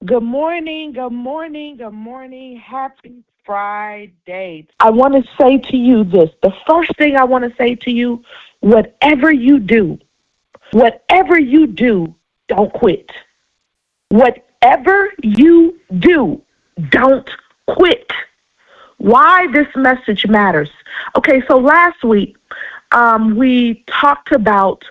Good morning, good morning, good morning. Happy Friday. I want to say to you this. The first thing I want to say to you, whatever you do, don't quit. Whatever you do, don't quit. Why this message matters. Okay, so last week we talked about,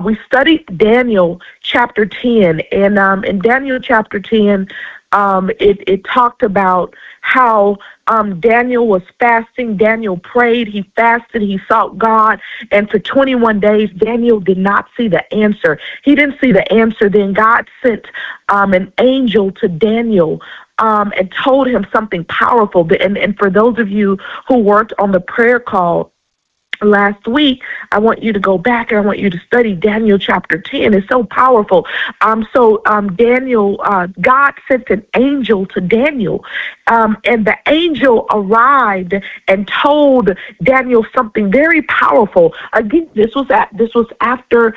we studied Daniel chapter 10, and in Daniel chapter 10, it talked about how Daniel was fasting. Daniel prayed, he fasted, he sought God, and for 21 days, Daniel did not see the answer. He didn't see the answer. Then God sent an angel to Daniel and told him something powerful. And for those of you who weren't on the prayer call last week, I want you to go back and I want you to study Daniel chapter 10. It's so powerful. Daniel, God sent an angel to Daniel, and the angel arrived and told Daniel something very powerful. Again, this was after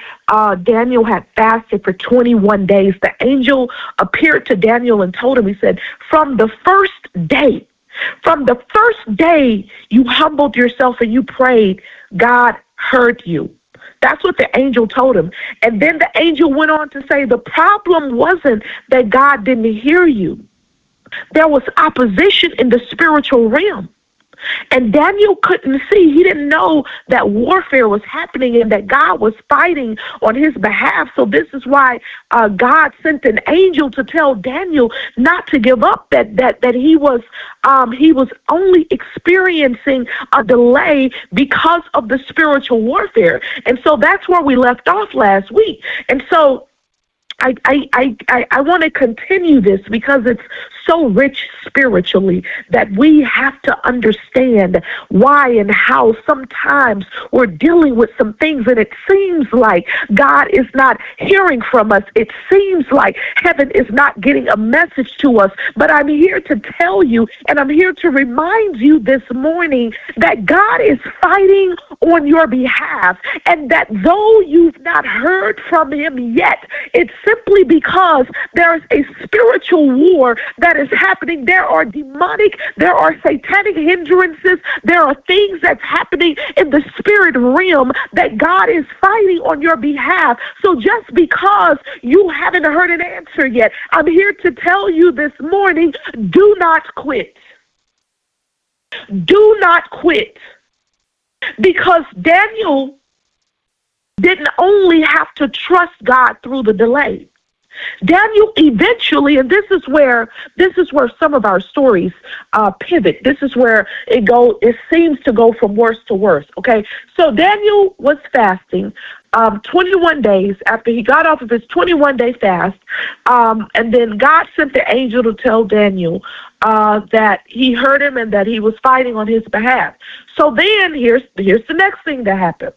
Daniel had fasted for 21 days. The angel appeared to Daniel and told him, he said, from the first day you humbled yourself and you prayed, God heard you. That's what the angel told him. And then the angel went on to say, the problem wasn't that God didn't hear you. There was opposition in the spiritual realm. And Daniel couldn't see. He didn't know that warfare was happening and that God was fighting on his behalf. So this is why God sent an angel to tell Daniel not to give up, that he was only experiencing a delay because of the spiritual warfare. And so that's where we left off last week. And so I want to continue this because it's so rich spiritually that we have to understand why and how sometimes we're dealing with some things and it seems like God is not hearing from us. It seems like heaven is not getting a message to us. But I'm here to tell you, and I'm here to remind you this morning that God is fighting on your behalf, and that though you've not heard from him yet, it's simply because there is a spiritual war that is happening. There are satanic hindrances. There are things that's happening in the spirit realm that God is fighting on your behalf. So just because you haven't heard an answer yet, I'm here to tell you this morning, do not quit. Do not quit. Because Daniel didn't only have to trust God through the delay. Daniel eventually, and this is where some of our stories pivot. This is where it seems to go from worse to worse. Okay, so Daniel was fasting 21 days after he got off of his 21-day fast, and then God sent the angel to tell Daniel that he heard him and that he was fighting on his behalf. So then here's the next thing that happened.